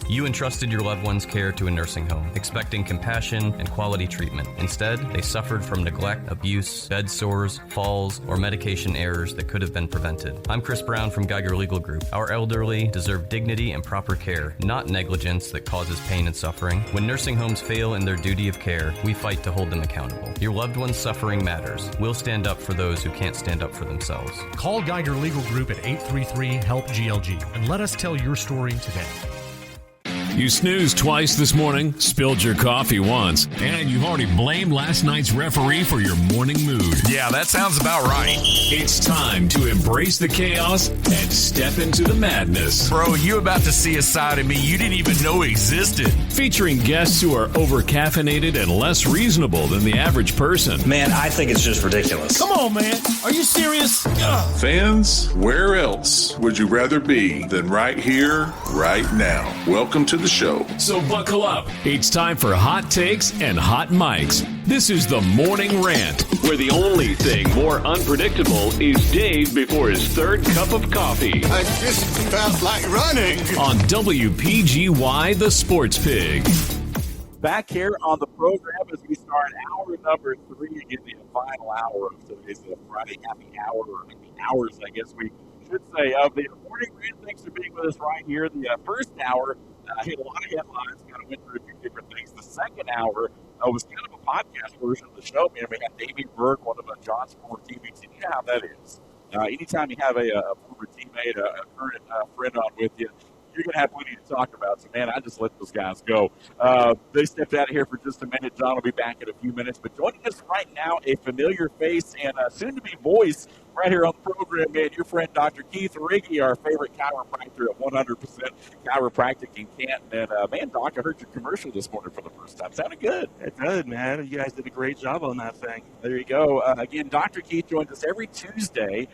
You entrusted your loved one's care to a nursing home, expecting compassion and quality treatment. Instead, they suffered from neglect, abuse, bed sores, falls, or medication errors that could have been prevented. I'm Chris Brown from Geiger Legal Group. Our elderly deserve dignity and proper care, not negligence that causes pain and suffering. When nursing homes fail in their duty of care, we fight to hold them accountable. Your loved one's suffering matters. We'll stand up for those who can't stand up for themselves. Call Geiger Legal Group at 833-HELP-GLG and let us tell your story today. You snoozed twice this morning, spilled your coffee once, and you've already blamed last night's referee for your morning mood. Yeah, that sounds about right. It's time to embrace the chaos and step into the madness. Bro, you about to see a side of me you didn't even know existed. Featuring guests who are over-caffeinated and less reasonable than the average person. Man, I think it's just ridiculous. Come on, man. Are you serious? Ugh. Fans, where else would you rather be than right here, right now? Welcome to the show. So buckle up. It's time for hot takes and hot mics. This is the Morning Rant, where the only thing more unpredictable is Dave before his third cup of coffee. I just felt like running. On WPGY, the Sports Pig. Back here on the program as we start hour number 3, again, the final hour of today's Friday happy hour, or happy hours, I guess we should say, of the Morning Rant. Thanks for being with us right here. The first hour hit a lot of headlines, kind of went through a few different things. The second hour was kind of a podcast version of the show. Man, we had Davey Burke, one of John's former teammates, and you know how that is. Anytime you have a former teammate, a current friend on with you, you're going to have plenty to talk about. So, man, I just let those guys go. They stepped out of here for just a minute. John will be back in a few minutes. But joining us right now, a familiar face and soon-to-be voice right here on the program, man, your friend Dr. Keith Riggy, our favorite chiropractor at 100% Chiropractic in Canton. And, man, Doc, I heard your commercial this morning for the first time. Sounded good. It did, man. You guys did a great job on that thing. There you go. Again, Dr. Keith joins us every Tuesday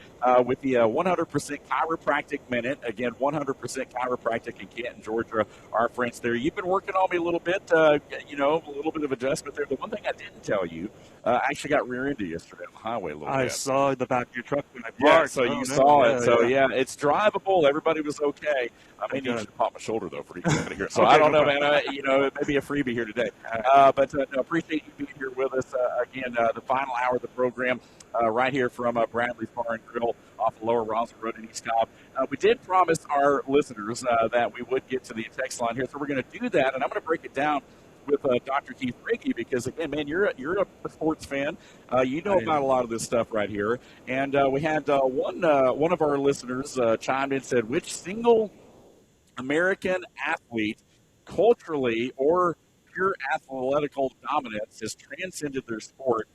with the 100% Chiropractic Minute. Again, 100% Chiropractic in Canton, Georgia. Our friends there. You've been working on me a little bit, a little bit of adjustment there. The one thing I didn't tell you, I actually got rear-ended yesterday on the highway a little bit. I saw the back of your truck when I parked. Yeah, so you saw it. So, yeah, it's drivable. Everybody was okay. I may need you to pop my shoulder, though, for you to get out of here. So, okay, I don't know, man. It may be a freebie here today. But appreciate you being here with us. Again, the final hour of the program right here from Bradley's Bar and Grill off of Lower Roswell Road in East Cobb. We did promise our listeners that we would get to the text line here, so we're going to do that, and I'm going to break it down with Dr. Keith Riggy because, again, man, you're a sports fan. You know about a lot of this stuff right here. And we had one of our listeners chimed in and said, which single American athlete culturally or pure athletical dominance has transcended their sport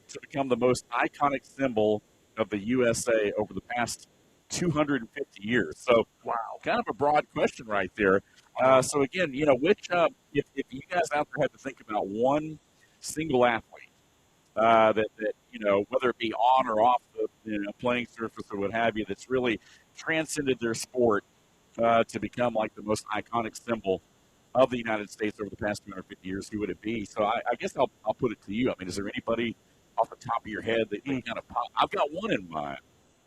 to become the most iconic symbol of the USA over the past 250 years? So, wow, kind of a broad question right there. So, again, which if you guys out there had to think about one single athlete that whether it be on or off the playing surface or what have you, that's really transcended their sport to become like the most iconic symbol of the United States over the past 250 years, who would it be? So I guess I'll put it to you. I mean, is there anybody off the top of your head that you kind of pop? I've got one in mind,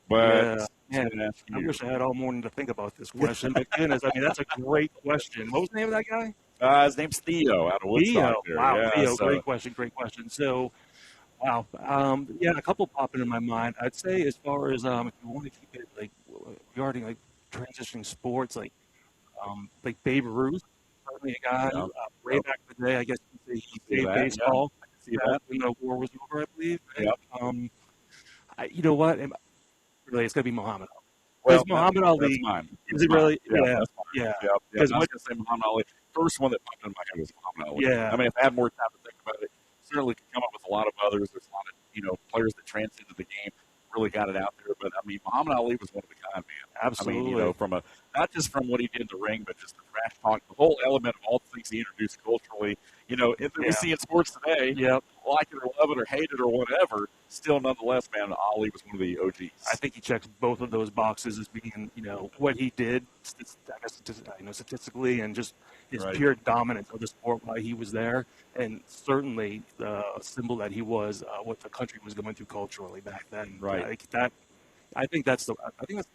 but I wish I had all morning to think about this question. But goodness, I mean, that's a great question. What was the name of that guy? His name's Theo out of Woodstock. Theo, wow, yeah, Theo, great question. So, wow, a couple popping in my mind. I'd say as far as if you want to keep it like regarding like transitioning sports, like Babe Ruth, certainly a guy way back in the day. I guess he played baseball. Yeah. I can see that when the war was over, I believe. Yep. You know what? Really, it's going to be Muhammad Ali. Well, Muhammad Ali. That's mine. Is it really? Yeah. Because I was going to say Muhammad Ali. First one that popped in my head was Muhammad Ali. Yeah. I mean, if I had more time to think about it, certainly could come up with a lot of others. There's a lot of players that transcended the game, really got it out there. But I mean, Muhammad Ali was one of a kind, man. Absolutely. I mean, from not just from what he did in the ring, but just the trash talk, the whole element of all the things he introduced culturally. We see in sports today, like it or love it or hate it or whatever, still nonetheless, man, Ali was one of the OGs. I think he checks both of those boxes as being, what he did, statistically, and just his pure dominance of the sport while he was there, and certainly the symbol that he was, what the country was going through culturally back then. Right. I think that's the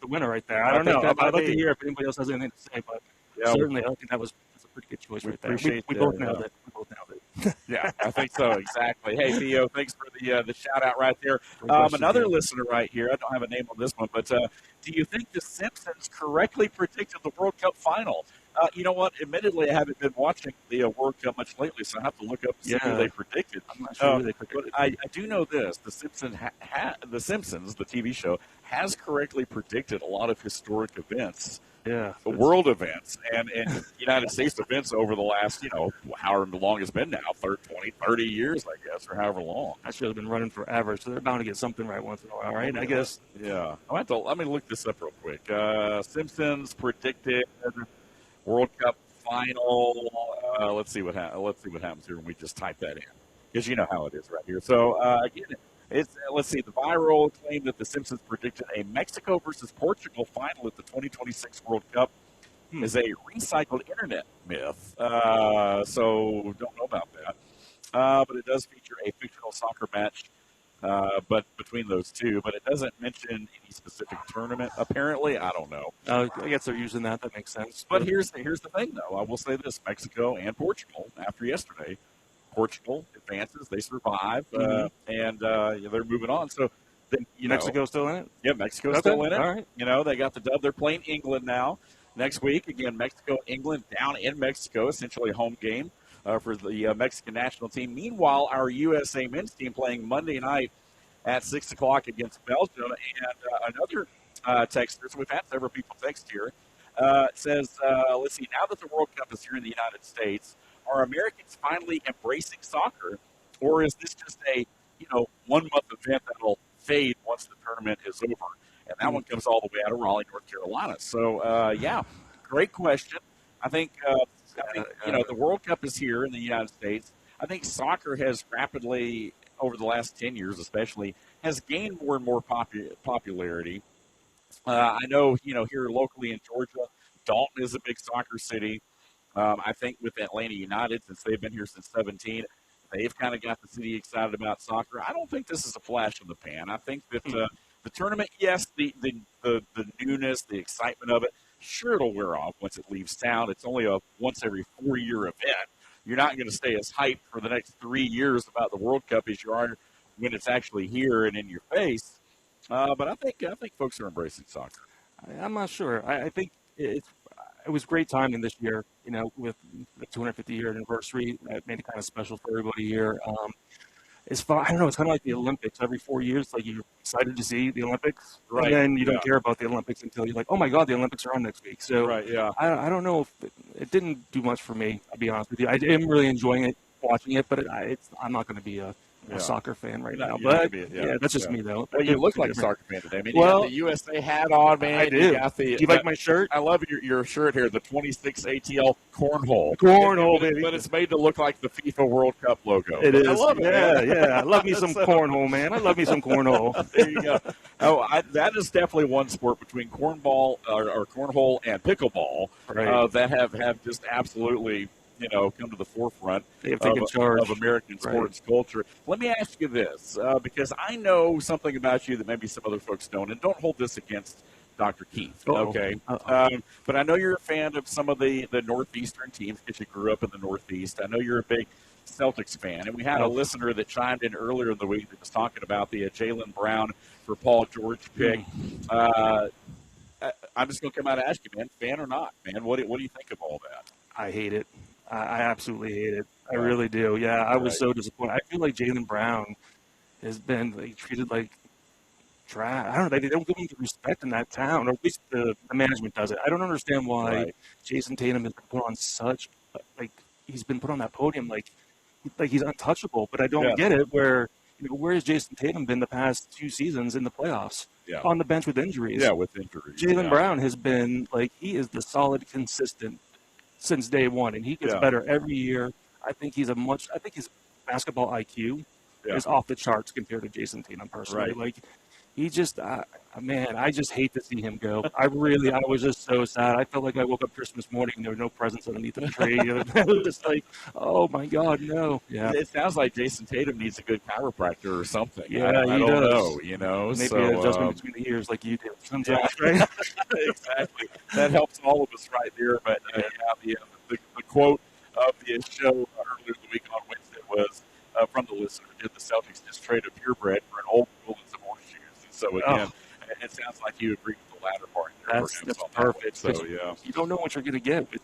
winner right there. I don't know. I'd like to hear if anybody else has anything to say, but certainly I think that was pretty good choice right there. Appreciate We both nailed it. We both nailed it. Yeah, I think so, exactly. Hey, Theo, thanks for the shout-out right there. Question, Another Theo. listener right here, I don't have a name on this one, but do you think The Simpsons correctly predicted the World Cup final? You know what? Admittedly, I haven't been watching the World Cup much lately, so I have to look up and see who they predicted. I'm not sure who they predicted. But I do know this. The Simpsons, the TV show, has correctly predicted a lot of historic events. Yeah, world events and United States events over the last, however long it's been now, 20, 30 years, I guess, or however long. That should have been running forever, so they're bound to get something right once in a while, right? I guess. Yeah. Let me look this up real quick. Simpsons predicted World Cup final. Let's see what happens here when we just type that in, because you know how it is right here. So, again, let's see. The viral claimed that The Simpsons predicted a Mexico versus Portugal final at the 2026 World Cup is a recycled internet myth. So don't know about that. But it does feature a fictional soccer match, but between those two. But it doesn't mention any specific tournament. Apparently, I don't know. I guess they're using that. That makes sense. But here's the thing, though. I will say this: Mexico and Portugal, after yesterday. Portugal advances, they survive, and they're moving on. So, then, Mexico's still in it? Yeah, Mexico's still in it. All right. They got the dub. They're playing England now next week. Again, Mexico, England down in Mexico, essentially a home game for the Mexican national team. Meanwhile, our USA men's team playing Monday night at 6 o'clock against Belgium. And another texter, so we've had several people text here, says, let's see, now that the World Cup is here in the United States, are Americans finally embracing soccer, or is this just a 1 month event that'll fade once the tournament is over? And that one comes all the way out of Raleigh, North Carolina. So, great question. I think the World Cup is here in the United States. I think soccer has rapidly, over the last 10 years especially, has gained more and more popularity. I know, here locally in Georgia, Dalton is a big soccer city. I think with Atlanta United, since they've been here since 17, they've kind of got the city excited about soccer. I don't think this is a flash in the pan. I think that the tournament, yes, the newness, the excitement of it, sure, it'll wear off once it leaves town. It's only a once every 4-year event. You're not going to stay as hyped for the next 3 years about the World Cup as you are when it's actually here and in your face. But I think folks are embracing soccer. I'm not sure. I think it was great timing this year, with the 250-year anniversary. It made it kind of special for everybody here. I don't know, it's kind of like the Olympics. Every 4 years, like, you're excited to see the Olympics, right? And then you don't care about the Olympics until you're like, oh my God, the Olympics are on next week. So I don't know if it didn't do much for me, I'll be honest with you. I am really enjoying it, watching it, but I'm not not going to be a soccer fan right now. But that's just me, though. Well, you look like a soccer fan today. I mean, you got the USA hat on, man. I do. Do you like my shirt? I love your shirt here, the 26 ATL cornhole. Cornhole, baby. But it's made to look like the FIFA World Cup logo. It is. I love it. Yeah. I love me some cornhole, man. I love me some cornhole. There you go. That is definitely one sport between cornball or cornhole and pickleball that have just absolutely come to the forefront of American sports culture. Let me ask you this, because I know something about you that maybe some other folks don't, and don't hold this against Dr. Keith, okay? But I know you're a fan of some of the Northeastern teams because you grew up in the Northeast. I know you're a big Celtics fan, and we had a listener that chimed in earlier in the week that was talking about the Jaylen Brown for Paul George pick. I'm just going to come out and ask you, man, fan or not, man, what do you think of all that? I hate it. I absolutely hate it. I really do. Yeah, I was so disappointed. I feel like Jaylen Brown has been treated like trash. I don't know. They don't give him the respect in that town, or at least the management does it. I don't understand why Jason Tatum has been put on he's been put on that podium like he's untouchable. But I don't get it. Where has Jason Tatum been the past 2 seasons in the playoffs? Yeah. On the bench with injuries. Yeah, with injuries. Jaylen Brown has been he is the solid, consistent since day one, and he gets better every year. I think his basketball IQ is off the charts compared to Jason Tatum personally. Right. He just, I just hate to see him go. I was just so sad. I felt like I woke up Christmas morning and there were no presents underneath the tree. I was just like, oh my God, no. Yeah. It sounds like Jason Tatum needs a good chiropractor or something. Yeah, I don't know, Maybe an adjustment between the ears like you do. Sometimes, right? Exactly. That helps all of us right there. But the quote of the show earlier in the week on Wednesday was from the listener. Did the Celtics just trade a purebred for an old school and some horseshoes? And so, again, it sounds like you agree with the latter part. That's perfect. So, yeah. You don't know what you're going to get with,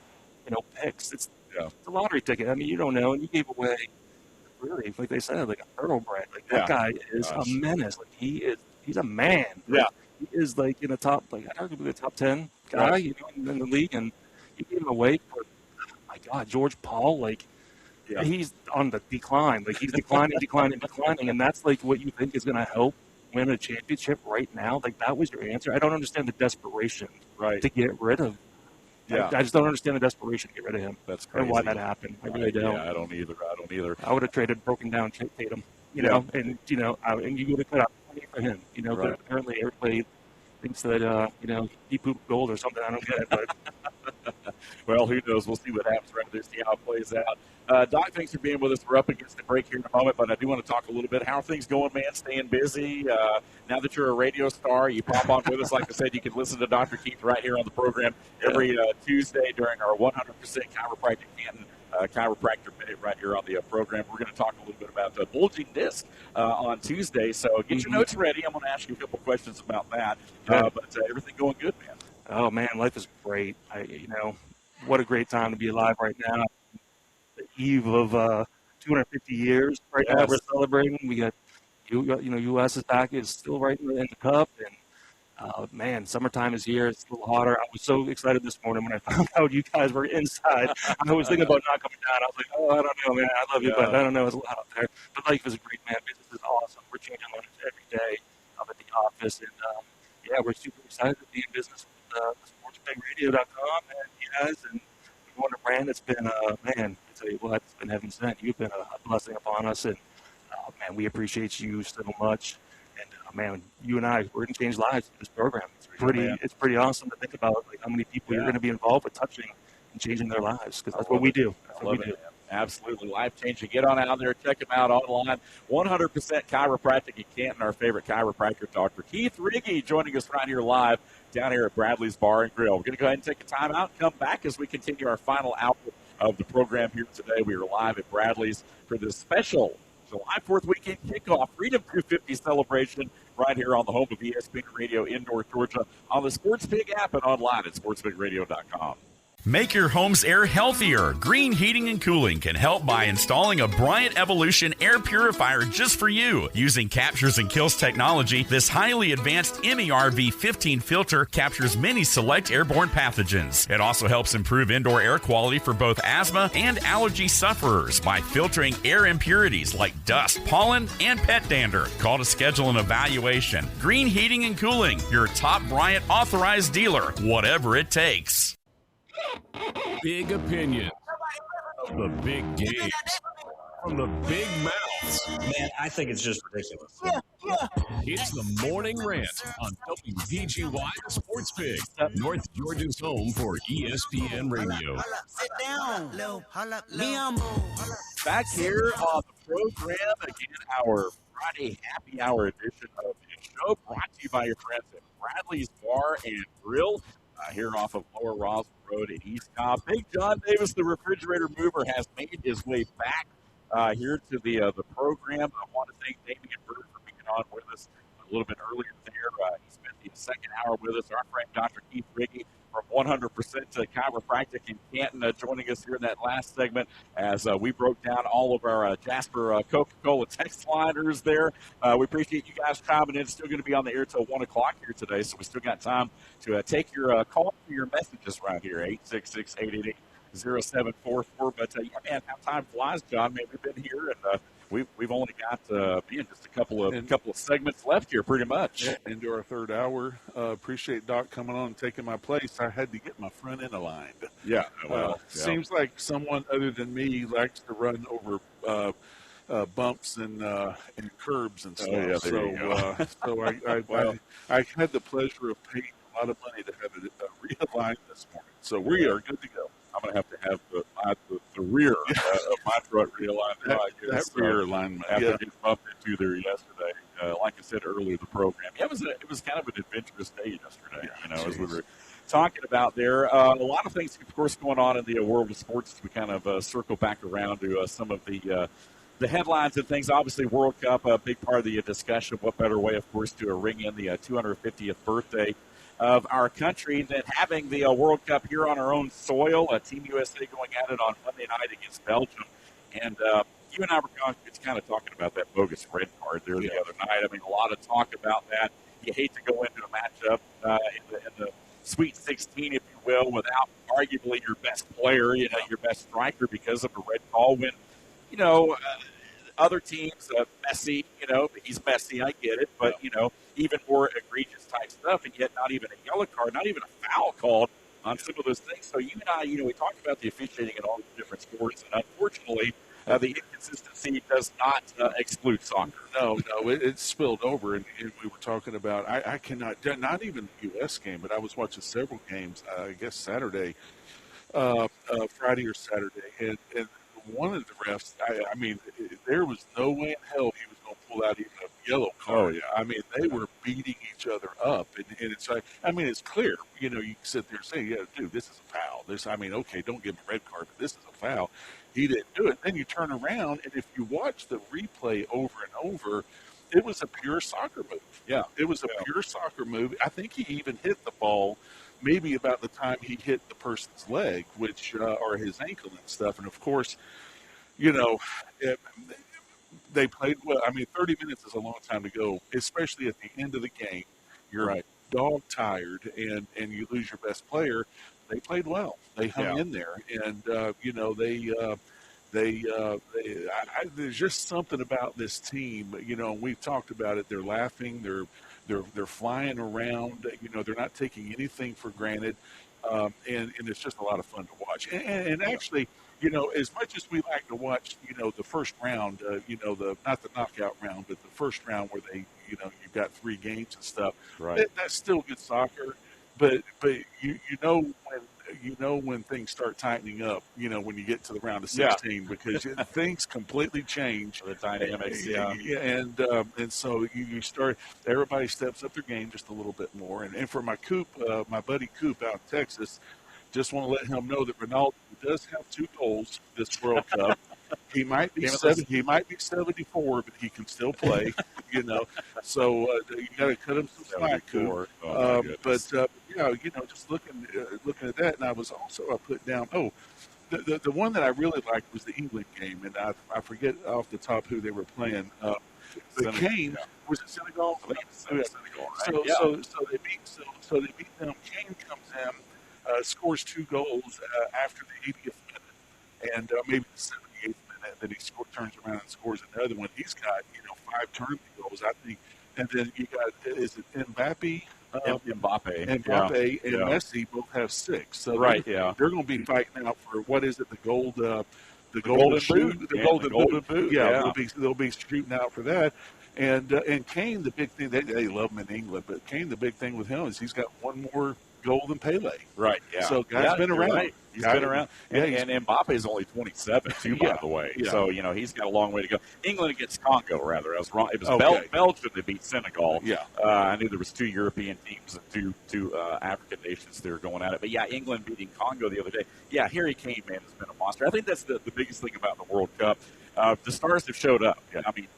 picks. It's a lottery ticket. I mean, you don't know. And you gave away, really, like they said, like a thoroughbred. Like, that guy is a menace. Like, he's a man. Yeah. He is, like, in the top, like, arguably the top 10 guy in the league. And you gave him away for, oh my God, George Paul, like, he's on the decline. Like, he's declining. And that's, like, what you think is going to help win a championship right now. Like, that was your answer. I don't understand the desperation to get rid of. I just don't understand the desperation to get rid of him. That's crazy. And why that happened. I really don't. Yeah, I don't either. I would have traded broken down Tatum, and and you would have put out money for him, But apparently everybody thinks that he pooped gold or something. I don't get it, but. Well, who knows? We'll see what happens right there, see how it plays out. Doc, thanks for being with us. We're up against the break here in a moment, but I do want to talk a little bit. How are things going, man? Staying busy? Now that you're a radio star, you pop on with us. Like I said, you can listen to Dr. Keith right here on the program every Tuesday during our 100% Chiropractic Canton Chiropractor Minute right here on the program. We're going to talk a little bit about bulging disc on Tuesday, so get your notes ready. I'm going to ask you a couple questions about that, but everything going good, man? Oh, man, life is great. What a great time to be alive right now. The eve of 250 years right now we're celebrating. We got, U.S. is back, is still right in the cup. And, man, summertime is here. It's a little hotter. I was so excited this morning when I found out you guys were inside. I was thinking about not coming down. I was like, I don't know, man. I love you, but I don't know. It's a lot out there. But life is great, man. Business is awesome. We're changing lives every day up at the office. And, we're super excited to be in business with sportsbigradio.com and you guys and Morning Rant. It's been, man, I tell you what, it's been heaven sent. You've been a blessing upon us, and man, we appreciate you so much. And man, you and I, we're going to change lives with this program. It's pretty awesome to think about, like, how many people you're going to be involved with touching and changing their lives, because that's what we do. That's what we do. Absolutely life-changing. Get on out there. Check them out online. 100% Chiropractic in Canton, our favorite chiropractor, Dr. Keith Riggy, joining us right here live down here at Bradley's Bar and Grill. We're going to go ahead and take a time out and come back as we continue our final hour of the program here today. We are live at Bradley's for this special July 4th weekend kickoff Freedom 250 celebration right here on the home of ESPN Radio in North Georgia on the SportsPig app and online at sportsbigradio.com. Make your home's air healthier. Green Heating and Cooling can help by installing a Bryant Evolution air purifier just for you. Using Captures and Kills technology, this highly advanced MERV15 filter captures many select airborne pathogens. It also helps improve indoor air quality for both asthma and allergy sufferers by filtering air impurities like dust, pollen, and pet dander. Call to schedule an evaluation. Green Heating and Cooling, your top Bryant authorized dealer, whatever it takes. Big opinions of the big games from the big mouths. Man, I think it's just ridiculous. It's the Morning Rant on WPGY Sports Pig, North Georgia's home for ESPN Radio. Sit down. Back here on the program, again, our Friday happy hour edition of the show, brought to you by your friends at Bradley's Bar and Grill. Here off of Lower Roswell Road in East Cobb. Big John Davis, the refrigerator mover, has made his way back here to the program. I want to thank Damian Bird for being on with us a little bit earlier there. He spent the second hour with us. Our friend Dr. Keith Riggy from 100% Chiropractic in Canton joining us here in that last segment as we broke down all of our Jasper Coca-Cola text liners there. We appreciate you guys chiming in. It's still going to be on the air till 1 o'clock here today, so we still got time to take your call for your messages right here, 866-888-0744. But, yeah, man, how time flies, John. Man, we've been here, and we've only got just a couple of segments left here, pretty much. Yeah, into our third hour. Appreciate Doc coming on and taking my place. I had to get my front end aligned. Yeah, well, seems like someone other than me likes to run over bumps and curbs and stuff. Oh, yeah, there you go. So I had the pleasure of paying a lot of money to have it realigned this morning. So we are good to go. I'm going to have the rear of my truck realigned. That rear alignment. After getting bumped into there yesterday. Like I said earlier in the program. Yeah, it was kind of an adventurous day yesterday, as we were talking about there. A lot of things, of course, going on in the world of sports as we kind of circle back around to some of the headlines and things. Obviously, World Cup, a big part of the discussion. What better way, of course, to ring in the 250th birthday of our country than having the World Cup here on our own soil. Team USA going at it on Monday night against Belgium. And you and I were kind of talking about that bogus red card there the other night. I mean, a lot of talk about that. You hate to go into a matchup in the Sweet 16, if you will, without arguably your best player, your best striker because of a red call when, other teams, Messi, he's Messi, I get it, but, even more egregious type stuff, and yet not even a yellow card, not even a foul called on some of those things. So you and I, we talked about the officiating in all the different sports, and unfortunately, the inconsistency does not exclude soccer. No, it spilled over, and we were talking about, I cannot, not even the U.S. game, but I was watching several games, I guess Saturday, Friday or Saturday, and one of the refs, I mean, there was no way in hell he was going to pull out even a yellow card. Oh, yeah. I mean, they were beating each other up, and it's like, I mean, it's clear. You can sit there and say, yeah, dude, this is a foul. Okay, don't give him a red card, but this is a foul. He didn't do it. Then you turn around, and if you watch the replay over and over, it was a pure soccer move. Yeah, it was a pure soccer move. I think he even hit the ball maybe about the time he hit the person's leg, which or his ankle and stuff. And, of course, they played well. I mean, 30 minutes is a long time to go, especially at the end of the game. You're dog tired, and you lose your best player. They played well. They hung in there, and there's just something about this team. We've talked about it. They're laughing. They're flying around. They're not taking anything for granted, and it's just a lot of fun to watch. And actually, as much as we like to watch, the first round, not the knockout round, but the first round where they, you've got 3 games and stuff. Right. That's still good soccer. But when things start tightening up, when you get to the round of 16, because things completely change. The dynamics, and so you start. Everybody steps up their game just a little bit more. And for my my buddy Coop out in Texas, just want to let him know that Ronaldo does have 2 goals this World Cup. He might be 74, but he can still play. So you got to cut him some slack, Coop. Just looking at that, and I was also put down. Oh, the one that I really liked was the England game, and I forget off the top who they were playing. But Kane was it Senegal? I think it was Senegal, right? So they beat them. Kane comes in, scores 2 goals after the 80th minute, and maybe the 78th minute that he turns around and scores another one. He's got 5 tournament goals, I think, and then you got Mbappé. Mbappé and Messi both have 6. So they're going to be fighting out for what is it? The golden boot. The golden boot. Yeah, they'll be shooting out for that. And Kane, the big thing they love him in England, but Kane, the big thing with him is he's got 1 more goal than Pele. Right. Yeah. So guy's been around. Right. He's been around. And Mbappe is only 27, too, by the way. Yeah. So, he's got a long way to go. England against Congo, rather. I was wrong. It was Belgium that beat Senegal. Yeah. I knew there was 2 European teams and two African nations that were going at it. But, England beating Congo the other day. Yeah, Harry Kane, man, has been a monster. I think that's the biggest thing about the World Cup. The stars have showed up. I mean,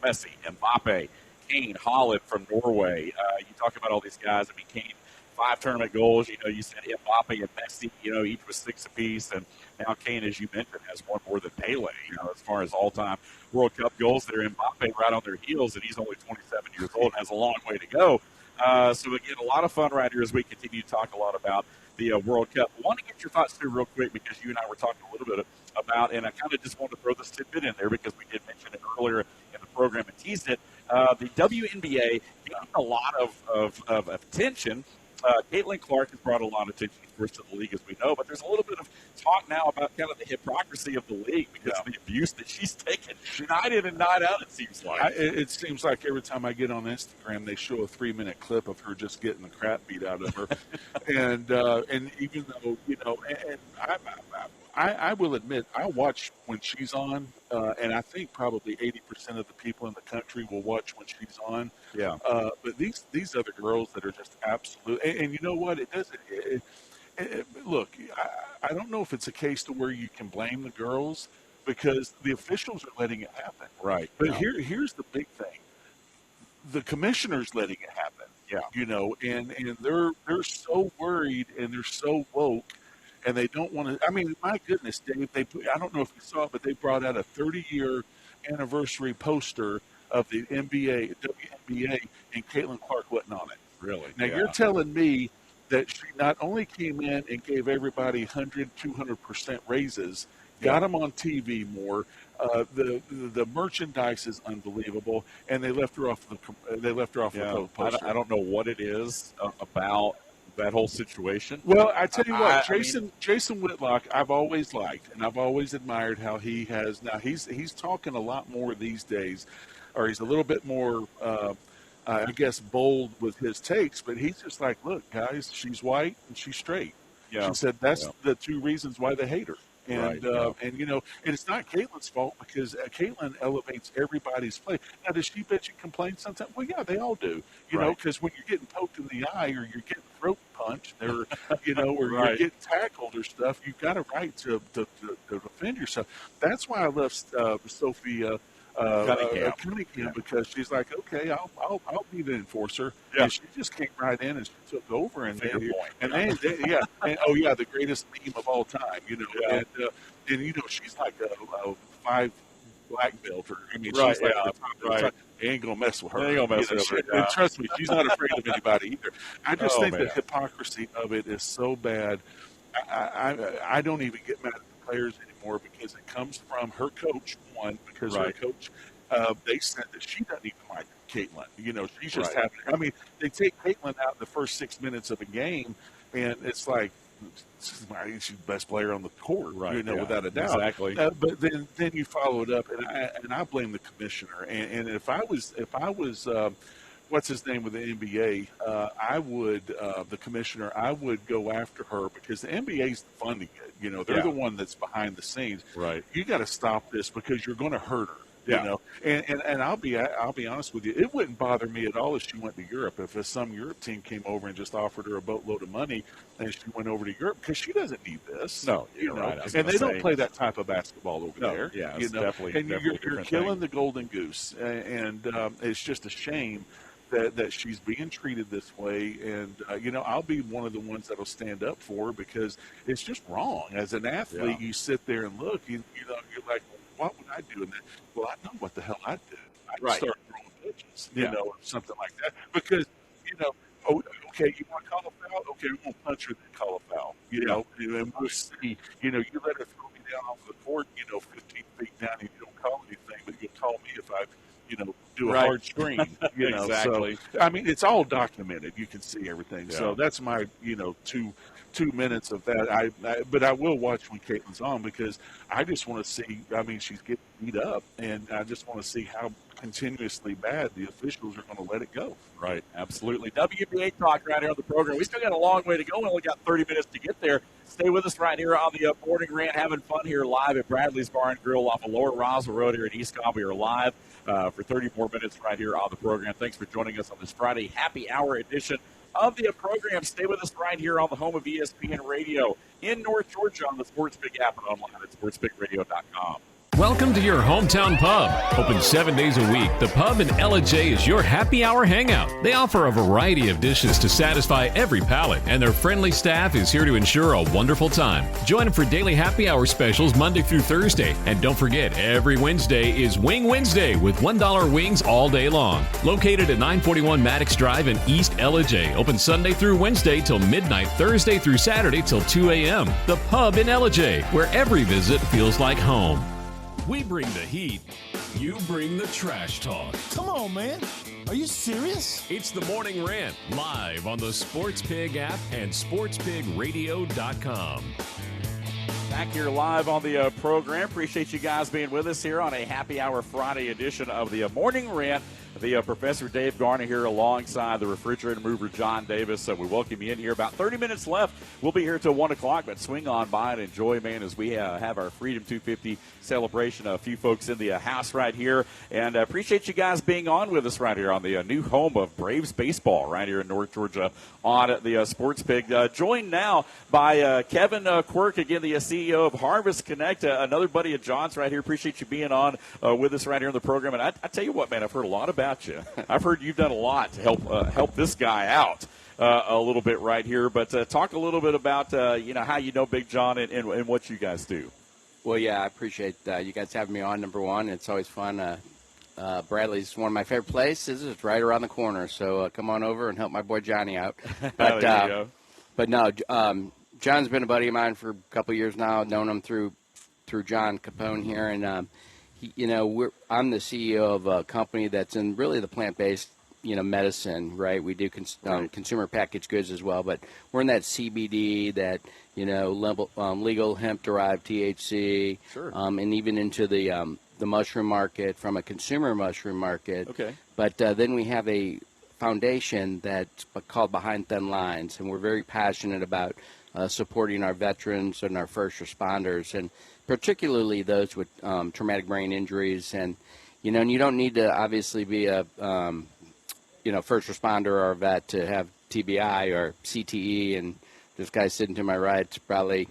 Messi, Mbappe, Kane, Holland from Norway. You talk about all these guys. I mean, Kane, 5 tournament goals. You said Mbappe and Messi, each was 6 apiece. And now Kane, as you mentioned, has 1 more than Pele, as far as all-time World Cup goals. They're Mbappe right on their heels, and he's only 27 years old and has a long way to go. So, again, a lot of fun right here as we continue to talk a lot about the World Cup. I want to get your thoughts, too, real quick, because you and I were talking a little bit about, and I kind of just wanted to throw this tidbit in there because we did mention it earlier in the program and teased it. The WNBA getting a lot of attention. Caitlin Clark has brought a lot of attention, of course, to the league, as we know, but there's a little bit of talk now about kind of the hypocrisy of the league because of the abuse that she's taken night in and night out, it seems like. It seems like every time I get on Instagram, they show a 3-minute clip of her just getting the crap beat out of her. and even though, and I will admit, I watch when she's on, and I think probably 80% of the people in the country will watch when she's on. Yeah. But these other girls that are just absolute, and you know what? It doesn't. Look, I don't know if it's a case to where you can blame the girls because the officials are letting it happen. Right. But here's the big thing: the commissioner's letting it happen. Yeah. You know, and they're so worried and they're so woke, and they don't want to. I mean, my goodness, Dave. I don't know if you saw it, but they brought out a 30-year anniversary poster of the NBA, WNBA, and Caitlin Clark wasn't on it. Really? Now you're telling me that she not only came in and gave everybody 100, 200% raises, got them on TV more. The merchandise is unbelievable, and they left her off the poster. I don't know what it is about that whole situation. Well, I tell you what, Jason Whitlock, I've always liked, and I've always admired how he has. Now he's talking a lot more these days, or he's a little bit more, I guess, bold with his takes. But he's just like, look, guys, she's white and she's straight. Yeah. She said that's the two reasons why they hate her. And and you know, and it's not Caitlin's fault because Caitlin elevates everybody's play. Now, does she bitch and complain sometimes? Well, yeah, they all do. You know, because when you're getting poked in the eye or you're getting throat punched, or you know, or you're getting tackled or stuff, you've got a right to defend yourself. That's why I love Sophia Cunningham because she's like, okay, I'll be the enforcer. Yeah. And she just came right in and she took over and the greatest meme of all time, you know. Yeah. And you know, she's like a 5 black belt, or I mean, she's like the top. They ain't gonna mess with her. They ain't gonna mess with her. And trust me, she's not afraid of anybody either. I just think the hypocrisy of it is so bad. I don't even get mad at the players anymore because it comes from her coach. One, because her coach, they said that she doesn't even like Caitlin. You know, she's just having. I mean, they take Caitlin out in the first 6 minutes of a game, and it's like she's the best player on the court, you know, without a doubt. Exactly. But then you follow it up, and I blame the commissioner. And if I was what's his name with the NBA, I would the commissioner. I would go after her because the NBA's funding it. You know, they're the one that's behind the scenes. Right. You got to stop this because you're going to hurt her. You know, and I'll be honest with you, it wouldn't bother me at all if she went to Europe. If some Europe team came over and just offered her a boatload of money and she went over to Europe, because she doesn't need this. No, you're right. And they don't play that type of basketball over there. Yeah, you know, definitely. And you're killing the golden goose, and it's just a shame that she's being treated this way. And you know, I'll be one of the ones that'll stand up for her because it's just wrong. As an athlete, you sit there and look. You know, you're like, what would I do in that? Well, I know what the hell I'd do. I'd start throwing pitches, you know, or something like that. Because, you know, okay, you want to call a foul? Okay, I'm going to punch her and call a foul. You know, and we'll see. You know, you let her throw me down off the court, you know, 15 feet down, and you don't call anything, but you'll call me if I, you know, do a hard screen. You know, exactly. So, I mean, it's all documented. You can see everything. Yeah. So that's my, you know, 2 minutes of that. But I will watch when Caitlin's on because I just want to see. I mean, she's getting beat up, and I just want to see how continuously bad the officials are going to let it go. Right, absolutely. WPA talk right here on the program. We still got a long way to go. We only got 30 minutes to get there. Stay with us right here on the Morning Rant, having fun here live at Bradley's Bar and Grill off of Lower Roswell Road here in East Cobb. We are live for 30 more minutes right here on the program. Thanks for joining us on this Friday happy hour edition of the program. Stay with us right here on the home of ESPN Radio in North Georgia on the Sports Big app and online at sportsbigradio.com. Welcome to your hometown pub. Open 7 days a week, the Pub in J is your happy hour hangout. They offer a variety of dishes to satisfy every palate, and their friendly staff is here to ensure a wonderful time. Join them for daily happy hour specials Monday through Thursday. And don't forget, every Wednesday is Wing Wednesday with $1 wings all day long. Located at 941 Maddox Drive in East J. Open Sunday through Wednesday till midnight, Thursday through Saturday till 2 a.m. The Pub in J, where every visit feels like home. We bring the heat, you bring the trash talk. Come on, man. Are you serious? It's the Morning Rant, live on the Sports Pig app and sportspigradio.com. Back here live on the program. Appreciate you guys being with us here on a happy hour Friday edition of the Morning Rant. The Professor Dave Garner here alongside the refrigerator mover John Davis. We welcome you in here. About 30 minutes left. We'll be here till 1 o'clock, but swing on by and enjoy, man, as we have our Freedom 250 celebration. A few folks in the house right here. And appreciate you guys being on with us right here on the new home of Braves baseball right here in North Georgia on the Sports Pig. Joined now by Kevin Quirk, again, the CEO of Harvest Connect, another buddy of John's right here. Appreciate you being on with us right here on the program. And I tell you what, man, I've heard a lot about you. I've heard you've done a lot to help this guy out a little bit right here. But talk a little bit about how you know Big John and what you guys do. Well, yeah, I appreciate you guys having me on. Number one, it's always fun. Bradley's one of my favorite places. It's right around the corner, so come on over and help my boy Johnny out. But no, John's been a buddy of mine for a couple of years now. I've known him through John Capone here, and I'm the CEO of a company that's in really the plant-based, medicine, right? We do consumer packaged goods as well, but we're in that CBD, that, legal hemp-derived THC, sure. And even into the mushroom market from a consumer mushroom market. Okay. But then we have a foundation that's called Behind Thin Lines, and we're very passionate about supporting our veterans and our first responders, and particularly those with traumatic brain injuries. And you don't need to obviously be a first responder or a vet to have TBI or CTE. And this guy sitting to my right's probably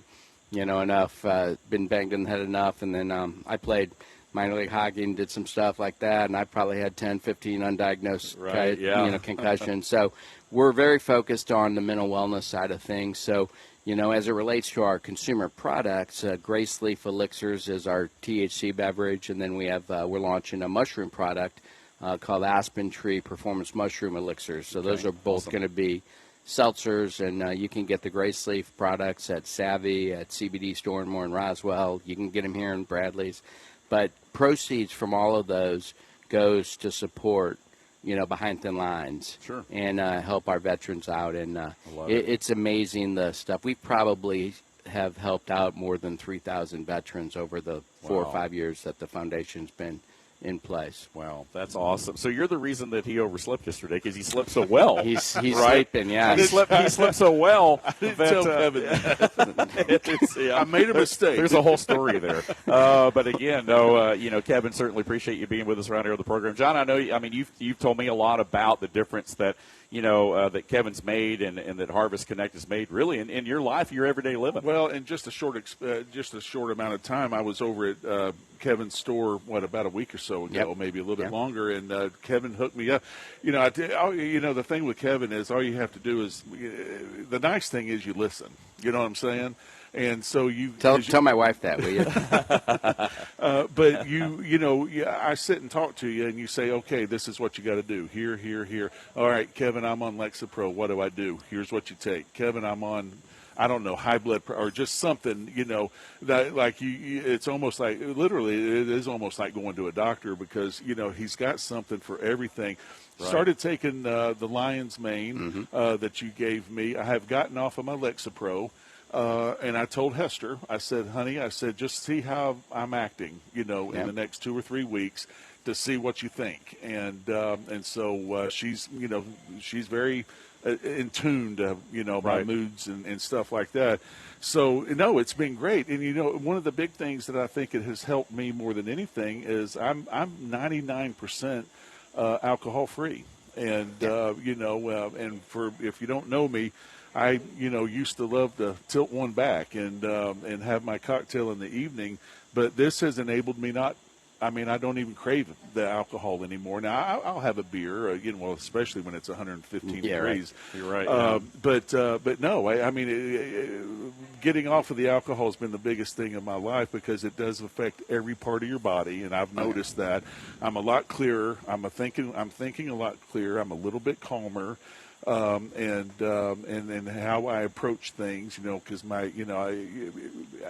enough, been banged in the head enough. And then I played minor league hockey and did some stuff like that, and I probably had 10, 15 undiagnosed concussions. So we're very focused on the mental wellness side of things. So as it relates to our consumer products, Grace Leaf Elixirs is our THC beverage, and then we have we're launching a mushroom product called Aspen Tree Performance Mushroom Elixirs. So those are both going to be seltzers, and you can get the Grace Leaf products at Savvy, at CBD Store and More in Roswell. You can get them here in Bradley's. But proceeds from all of those goes to support, Behind Thin Lines, sure, and help our veterans out. And it's amazing, the stuff. We probably have helped out more than 3,000 veterans over the 4 or 5 years that the foundation's been in place. Wow, that's awesome. So you're the reason that he overslept yesterday, because he slept so well. He's right? sleeping, yeah. He slept so well. I didn't tell Kevin that. I made a mistake. There's a whole story there. But again, Kevin, certainly appreciate you being with us around here on the program. John, I know, you've told me a lot about the difference that that Kevin's made and that Harvest Connect has made, really, in your life, your everyday living. Well, in just a short amount of time, I was over at Kevin's store, about a week or so ago, maybe a little bit longer, and Kevin hooked me up. The thing with Kevin is all you have to do is, the nice thing is you listen. You know what I'm saying? And so you tell my wife that, will you? But I sit and talk to you, and you say, okay, this is what you got to do. Here, here, here. All right, Kevin, I'm on Lexapro. What do I do? Here's what you take. Kevin, I'm on, I don't know, high blood pressure, or just something. That like it's almost like, literally, it is almost like going to a doctor, because he's got something for everything. Right. Started taking the Lion's Mane that you gave me. I have gotten off of my Lexapro. And I told Hester, I said, honey, just see how I'm acting, in the next 2 or 3 weeks, to see what you think. And so she's very in tune to, my moods and stuff like that. So, no, it's been great. And, one of the big things that I think it has helped me more than anything is I'm 99% alcohol free. And, and if you don't know me, I, used to love to tilt one back and have my cocktail in the evening, but this has enabled me I don't even crave the alcohol anymore. Now, I'll have a beer, especially when it's 115 degrees. Right. You're right. But no, getting off of the alcohol has been the biggest thing in my life, because it does affect every part of your body, and I've noticed that. I'm a lot clearer. I'm thinking a lot clearer. I'm a little bit calmer. and how I approach things, because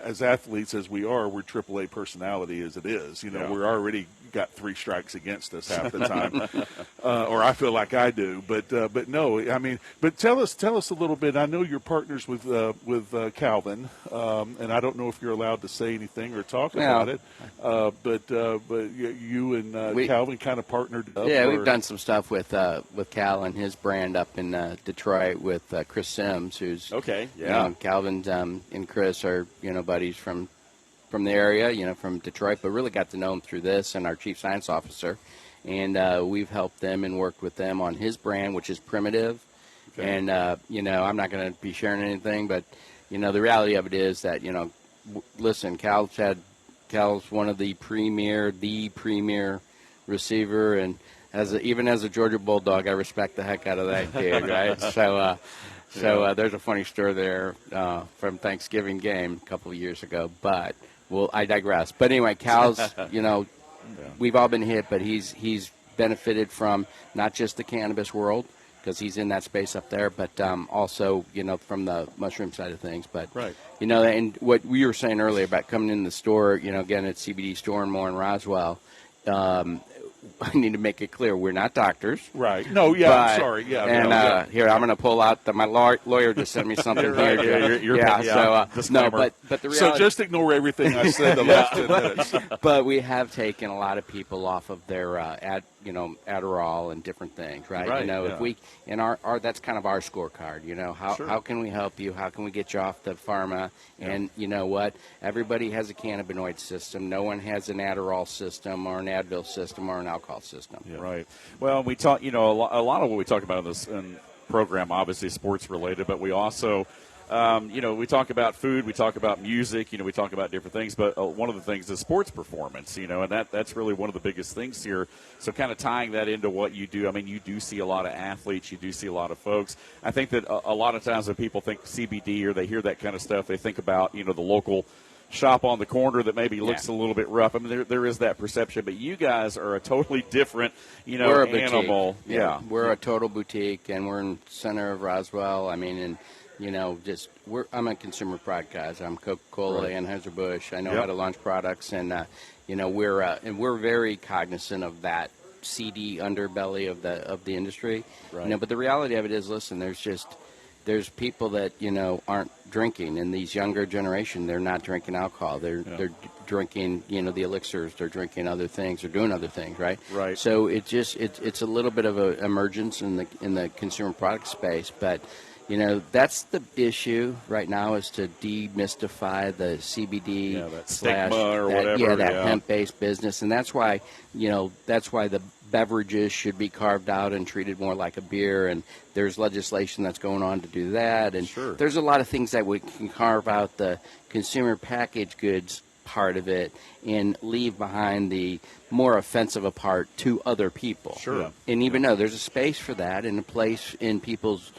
as athletes as we are, we're AAA personality as it is. We're already got 3 strikes against us half the time, or I feel like I do. But no, I mean, but tell us a little bit. I know you're partners with Calvin, and I don't know if you're allowed to say anything or talk about it. But you and Calvin kind of partnered up. Yeah, we've done some stuff with Cal and his brand up in Detroit with Chris Sims, who's Calvin's and Chris are buddies from the area, from Detroit, but really got to know him through this and our chief science officer, and we've helped them and worked with them on his brand, which is Primitive. Okay. And I'm not going to be sharing anything, but the reality of it is that listen, Cal's one of the premier receiver, and even as a Georgia Bulldog, I respect the heck out of that kid, right? So there's a funny story there from Thanksgiving game a couple of years ago, but I digress. But anyway, Cal's, we've all been hit, but he's benefited from not just the cannabis world, because he's in that space up there, but also, from the mushroom side of things. But, and what we were saying earlier about coming in the store, again, at CBD Store and more in Roswell, I need to make it clear, we're not doctors. Right. No, yeah, I'm sorry. Yeah. And here, I'm going to pull out my lawyer just sent me something here. No, but the reality. So just ignore everything I said the last 10 minutes. But we have taken a lot of people off of their Adderall and different things, right? If we that's kind of our scorecard. How can we help you? How can we get you off the pharma? And you know what? Everybody has a cannabinoid system. No one has an Adderall system or an Advil system or an alcohol system. Yeah. Right. Well, we talk. A lot of what we talk about in this program, obviously sports related, but we also. We talk about food, we talk about music, we talk about different things, but one of the things is sports performance, and that's really one of the biggest things here. So kind of tying that into what you do, I mean, you do see a lot of athletes, you do see a lot of folks. I think that a lot of times when people think CBD or they hear that kind of stuff, they think about, the local shop on the corner that maybe looks a little bit rough. I mean, there is that perception, but you guys are a totally different, we're a animal. Boutique. Yeah, we're a total boutique, and we're in the center of Roswell. I mean, and I'm a consumer product guy. I'm Coca-Cola, Anheuser-Busch. I know how to launch products, and we're very cognizant of that seedy underbelly of the industry. Right. But the reality of it is, listen, there's people that aren't drinking, and these younger generation, they're not drinking alcohol. They're drinking the elixirs. They're drinking other things. They're doing other things, right? Right. So it's a little bit of an emergence in the consumer product space, but. That's the issue right now, is to demystify the CBD that stigma or whatever. That hemp-based business, and that's why the beverages should be carved out and treated more like a beer. And there's legislation that's going on to do that. And there's a lot of things that we can carve out the consumer packaged goods part of it and leave behind the more offensive part to other people. Sure. And even though there's a space for that and a place in people's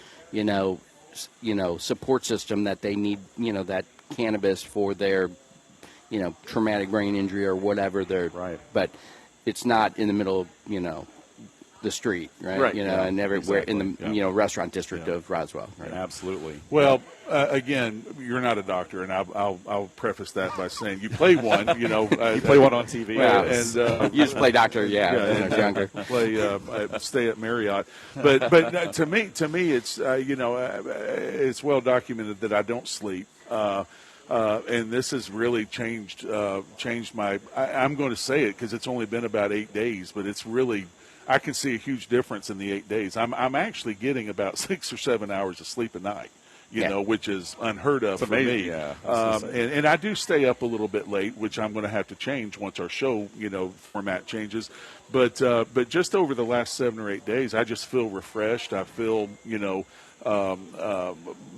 support system that they need, that cannabis for their, traumatic brain injury or whatever they're, but it's not in the middle of, the street, right? And everywhere in the, restaurant district of Roswell. Right? Absolutely. Well, again, you're not a doctor, and I'll preface that by saying you play one, you play one on TV. And you used to play doctor, when I was younger. Stay at Marriott. But to me, it's, it's well documented that I don't sleep. And this has really changed my, I'm going to say it because it's only been about 8 days, but it's really, I can see a huge difference in the 8 days. I'm actually getting about 6 or 7 hours of sleep a night, which is unheard of for me. Yeah. And I do stay up a little bit late, which I'm going to have to change once our show, format changes. But just over the last 7 or 8 days, I just feel refreshed. I feel,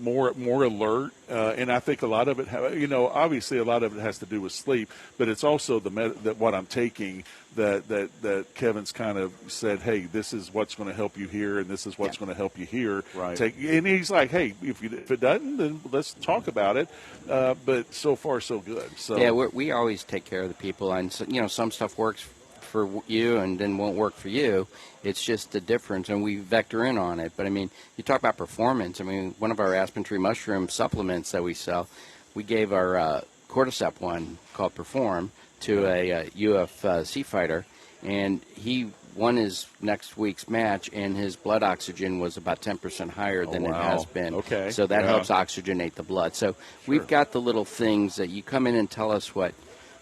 more alert, and I think a lot of it, obviously a lot of it has to do with sleep, but it's also that what I'm taking that Kevin's kind of said, hey, this is what's going to help you here, and this is what's going to help you here. Right. And he's like, hey, if it doesn't, then let's talk about it. But so far, so good. So we always take care of the people, and some stuff works for you and then won't work for you. It's just a difference, and we vector in on it. But, I mean, you talk about performance. I mean, one of our aspen tree mushroom supplements that we sell, we gave our cordyceps one called Perform to a UFC fighter, and he won his next week's match, and his blood oxygen was about 10% higher than it has been. Okay. So that helps oxygenate the blood. So we've got the little things that you come in and tell us what,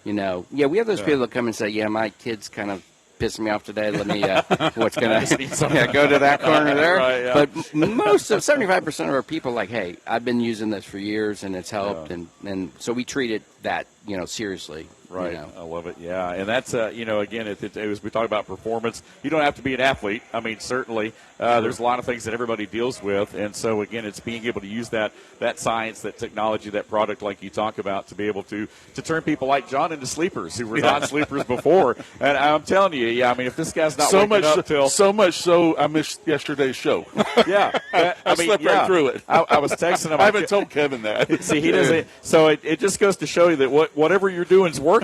we have those people that come and say, yeah, my kid's kind of pissing me off today. Let me, what's going to go to that corner there. Right, yeah. But most of 75% of our people are like, hey, I've been using this for years and it's helped. And so we treat it that, seriously. Right. I love it. Yeah. And that's, again, as we talk about performance, you don't have to be an athlete. I mean, certainly there's a lot of things that everybody deals with. And so, again, it's being able to use that science, that technology, that product like you talk about to be able to turn people like John into sleepers who were non-sleepers before. And I'm telling you, I mean, if this guy's not waking up till. So much so I missed yesterday's show. Yeah. I slept right through it. I was texting him. I haven't told Kevin that. See, he doesn't. So it just goes to show you that whatever you're doing is working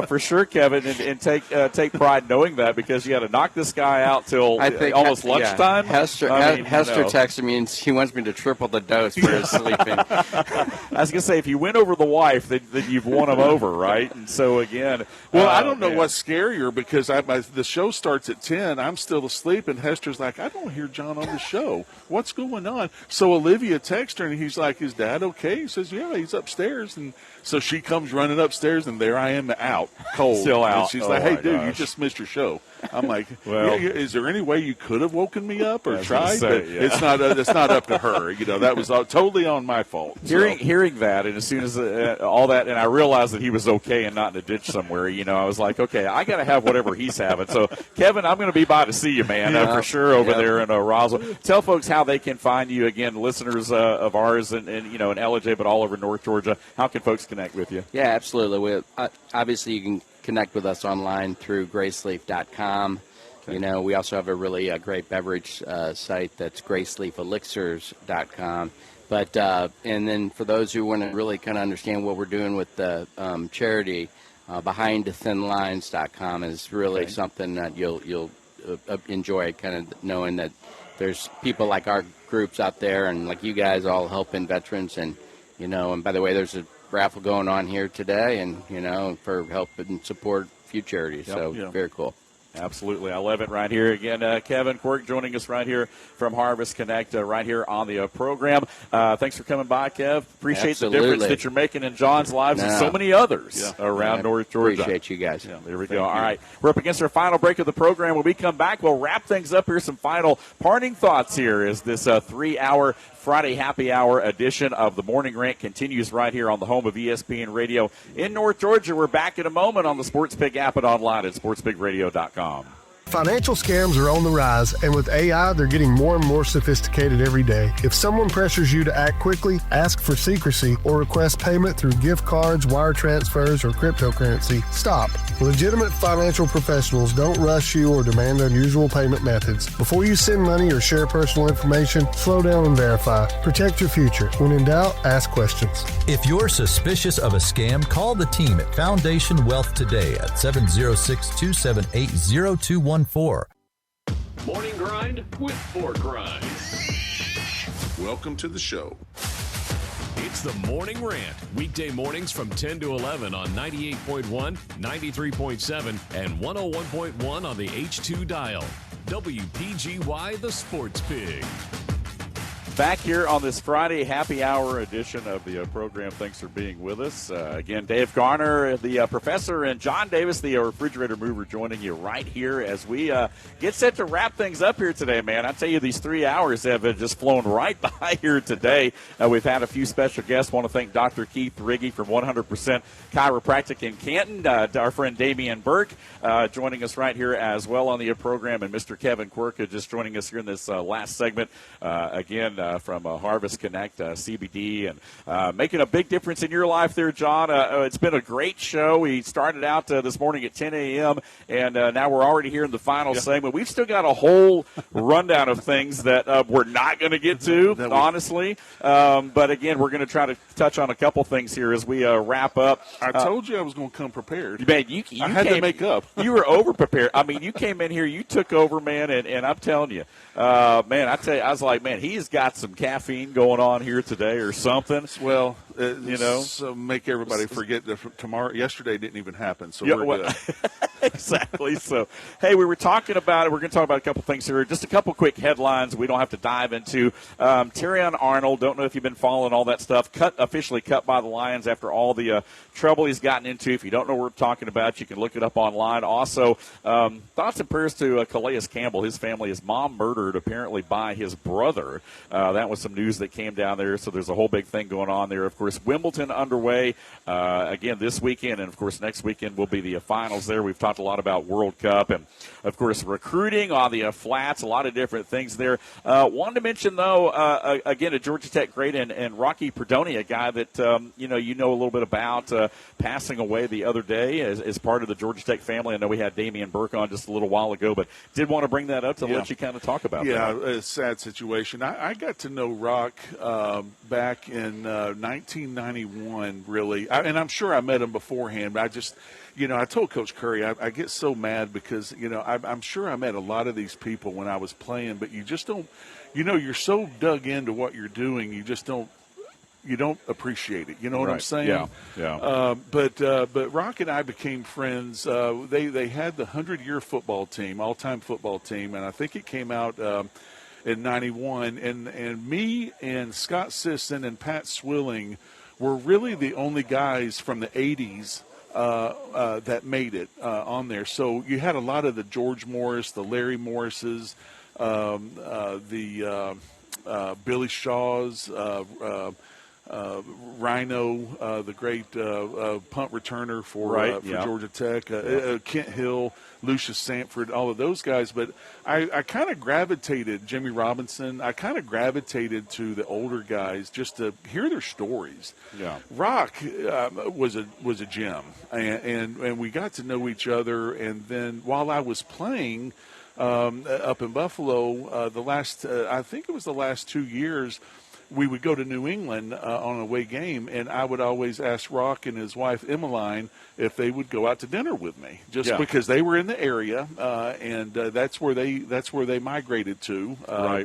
for sure, Kevin, and take pride knowing that, because you got to knock this guy out till almost lunchtime. Hester texted me and he wants me to triple the dose for his sleeping. I was going to say, if you win over the wife, then you've won him over, right? And so, again. Well, I don't know what's scarier, because the show starts at 10. I'm still asleep, and Hester's like, I don't hear John on the show. What's going on? So Olivia texts her, and he's like, is Dad okay? He says, yeah, he's upstairs. And so she comes running upstairs, and there I am out, cold. Still out. And she's like, hey, dude, you just missed your show. I'm like, well, is there any way you could have woken me up or tried? It's not up to her. That was totally on my fault. Hearing that, and as soon as all that, and I realized that he was okay and not in a ditch somewhere, I was like, okay, I got to have whatever he's having. So, Kevin, I'm going to be by to see you, man, for sure over there in Roswell. Tell folks how they can find you, again, listeners of ours and in LJ, but all over North Georgia. How can folks connect with you? Yeah, absolutely. Obviously, you can connect with us online through graceleaf.com. Okay. We also have a really great beverage site that's graceleafelixirs.com. But and then for those who want to really kind of understand what we're doing with the charity, behindthethinlines.com is really something that you'll enjoy, kind of knowing that there's people like our groups out there and like you guys all helping veterans, and and by the way, there's a raffle going on here today, and for help and support a few charities. Very cool. Absolutely. I love it right here. Again, Kevin Quirk joining us right here from Harvest Connect right here on the program. Thanks for coming by, Kev. Appreciate the difference that you're making in John's lives and so many others around North Georgia. Appreciate you guys. Yeah, there we go. All right. We're up against our final break of the program. When we come back, we'll wrap things up here. Some final parting thoughts here as this 3-hour Friday happy hour edition of the Morning Rant continues right here on the home of ESPN Radio in North Georgia. We're back in a moment on the SportsPig app and online at sportspigradio.com. Financial scams are on the rise, and with AI, they're getting more and more sophisticated every day. If someone pressures you to act quickly, ask for secrecy, or request payment through gift cards, wire transfers, or cryptocurrency, stop. Legitimate financial professionals don't rush you or demand unusual payment methods. Before you send money or share personal information, slow down and verify. Protect your future. When in doubt, ask questions. If you're suspicious of a scam, call the team at Foundation Wealth today at 706-278-0214. Morning Grind with Pork Rinds. Welcome to the show. It's the Morning Rant, weekday mornings from 10 to 11 on 98.1, 93.7, and 101.1 on the H2 dial. WPGY, the Sports Pig. Back here on this Friday happy hour edition of the program. Thanks for being with us. Again, Dave Garner, the professor, and John Davis, the refrigerator mover, joining you right here as we get set to wrap things up here today, man. I tell you, these 3 hours have just flown right by here today. We've had a few special guests. Want to thank Dr. Keith Riggy from 100% Chiropractic in Canton, our friend Damian Burke joining us right here as well on the program, and Mr. Kevin Quirk just joining us here in this last segment. Again, from Harvest Connect CBD, and making a big difference in your life there, John. It's been a great show. We started out this morning at 10 a.m., and now we're already here in the final segment. We've still got a whole rundown of things that we're not going to get to, honestly. But, again, we're going to try to touch on a couple things here as we wrap up. I told you I was going to come prepared. Man, I had to make up. You were over-prepared. I mean, you came in here, you took over, man, and I'm telling you, man, I was like, man, he's got some caffeine going on here today or something. Well, so make everybody forget that yesterday didn't even happen, so we're good. Exactly. So, hey, we were talking about it. We're going to talk about a couple things here. Just a couple quick headlines we don't have to dive into. Terrion Arnold, don't know if you've been following all that stuff, officially cut by the Lions after all the trouble he's gotten into. If you don't know what we're talking about, you can look it up online. Also, thoughts and prayers to Calais Campbell. His family, his mom murdered apparently by his brother. That was some news that came down there, so there's a whole big thing going on there. Of course, Wimbledon underway again this weekend, and, of course, next weekend will be the finals there. We've talked a lot about World Cup and, of course, recruiting on the flats, a lot of different things there. Wanted to mention, though, again, a Georgia Tech great and Rocky Perdoni, a guy that, you know a little bit about, passing away the other day as part of the Georgia Tech family. I know we had Damian Burke on just a little while ago, but did want to bring that up to let you kind of talk about that. Yeah, a sad situation. I got to know Rock back in 1991, really. And I'm sure I met him beforehand, but I just – I told Coach Curry, I get so mad because, I'm sure I met a lot of these people when I was playing, but you just don't, you're so dug into what you're doing, you just don't appreciate it. You know what I'm saying? Yeah. But Rock and I became friends. They had the 100-year football team, all-time football team, and I think it came out in 91. And me and Scott Sisson and Pat Swilling were really the only guys from the 80s that made it on there. So you had a lot of the George Morris, the Larry Morrises, the Billy Shaws, Rhino, the great punt returner for Georgia Tech, Kent Hill, Lucius Sanford, all of those guys. But I kind of gravitated, Jimmy Robinson, I kind of gravitated to the older guys just to hear their stories. Yeah. Rock was a gem, and we got to know each other. And then while I was playing up in Buffalo, I think it was the last 2 years, we would go to New England on an away game, and I would always ask Rock and his wife Emmeline if they would go out to dinner with me, because they were in the area, and that's where they migrated to.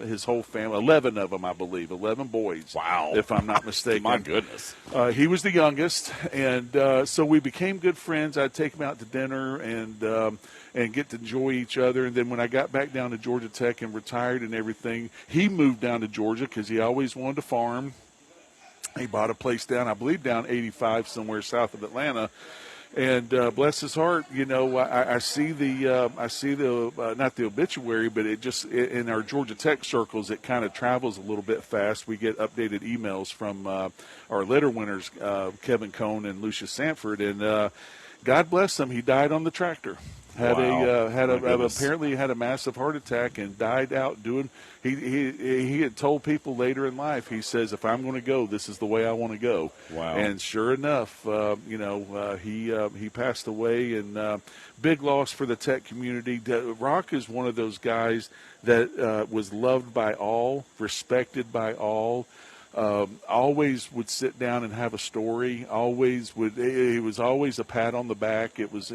His whole family, 11 of them, I believe, 11 boys. Wow, if I'm not mistaken. My goodness. He was the youngest, and so we became good friends. I'd take him out to dinner and get to enjoy each other. And then when I got back down to Georgia Tech and retired and everything, he moved down to Georgia because he always wanted to farm. He bought a place down 85 somewhere south of Atlanta. And bless his heart, I see the not the obituary, but in our Georgia Tech circles, it kind of travels a little bit fast. We get updated emails from our letter winners, Kevin Cohn and Lucius Sanford, and God bless them, he died on the tractor. Apparently had a massive heart attack and died out doing. He had told people later in life. He says, "If I'm going to go, this is the way I want to go." Wow! And sure enough, he passed away, and big loss for the Tech community. Rock is one of those guys that was loved by all, respected by all. Always would sit down and have a story. It was always a pat on the back. It was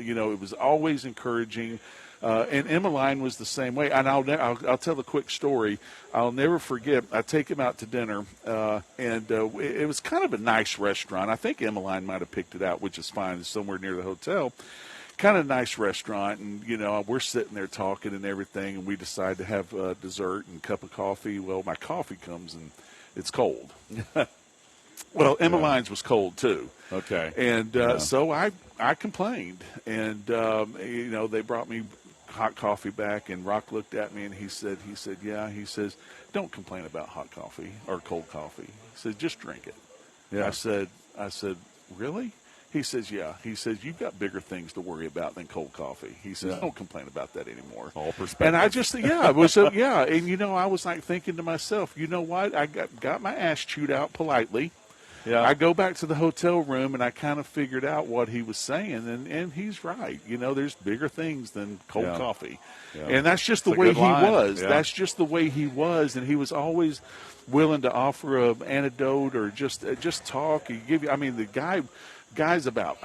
always encouraging. And Emmeline was the same way. And I'll tell a quick story. I'll never forget. I take him out to dinner, and it was kind of a nice restaurant. I think Emmeline might have picked it out, which is fine. It's somewhere near the hotel. Kind of nice restaurant, and we're sitting there talking and everything, and we decide to have dessert and a cup of coffee. Well, my coffee comes and it's cold. Well, Emmeline's was cold too. Okay. And so I complained, and they brought me hot coffee back, and Rock looked at me and he said, yeah. He says, don't complain about hot coffee or cold coffee. He said, just drink it. Yeah. I said, really? He says, yeah. He says, you've got bigger things to worry about than cold coffee. He says, don't complain about that anymore. All perspective. And I just, it was, yeah. And, I was like thinking to myself, you know what? I got my ass chewed out politely. Yeah. I go back to the hotel room, and I kind of figured out what he was saying, and he's right. There's bigger things than cold coffee. Yeah. And that's just the way he was. Yeah. That's just the way he was, and he was always willing to offer an anecdote or just talk. The guy's about,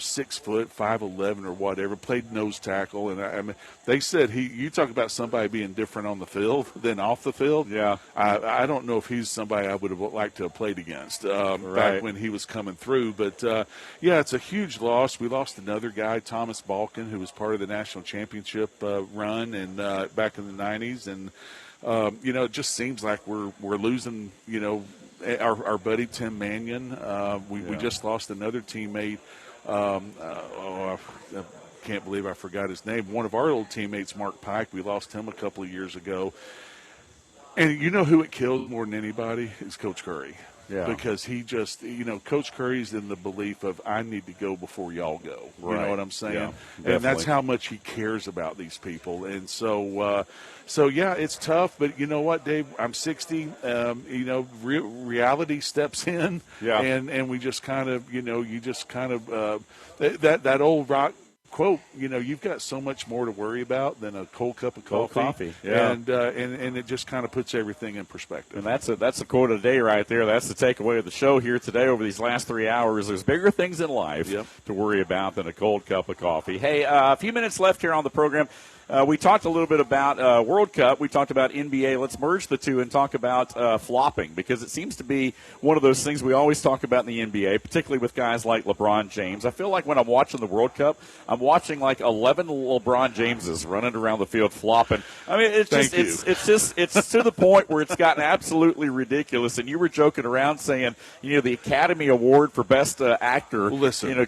6 foot, 5'11" or whatever, played nose tackle. And they said you talk about somebody being different on the field than off the field. Yeah. I don't know if he's somebody I would have liked to have played against back when he was coming through. But, it's a huge loss. We lost another guy, Thomas Balkin, who was part of the national championship run and back in the 90s. And, it just seems like we're losing, our buddy Tim Mannion. We just lost another teammate. I can't believe I forgot his name. One of our old teammates, Mark Pike, we lost him a couple of years ago. And you know who it killed more than anybody is Coach Curry. Yeah. Because he just, Coach Curry's in the belief of I need to go before y'all go. You know what I'm saying? Yeah, and that's how much he cares about these people. And so it's tough. But you know what, Dave? I'm 60. Reality steps in. Yeah. And we just kind of, that old rock quote, you've got so much more to worry about than a cold cup of coffee. Yeah. And it just kind of puts everything in perspective. And that's a quote of the day right there. That's the takeaway of the show here today over these last 3 hours. There's bigger things in life to worry about than a cold cup of coffee. Hey, a few minutes left here on the program. We talked a little bit about World Cup. We talked about NBA. Let's merge the two and talk about flopping, because it seems to be one of those things we always talk about in the NBA, particularly with guys like LeBron James. I feel like when I'm watching the World Cup, I'm watching like 11 LeBron Jameses running around the field flopping. I mean, it's to the point where it's gotten absolutely ridiculous. And you were joking around saying, the Academy Award for Best Actor,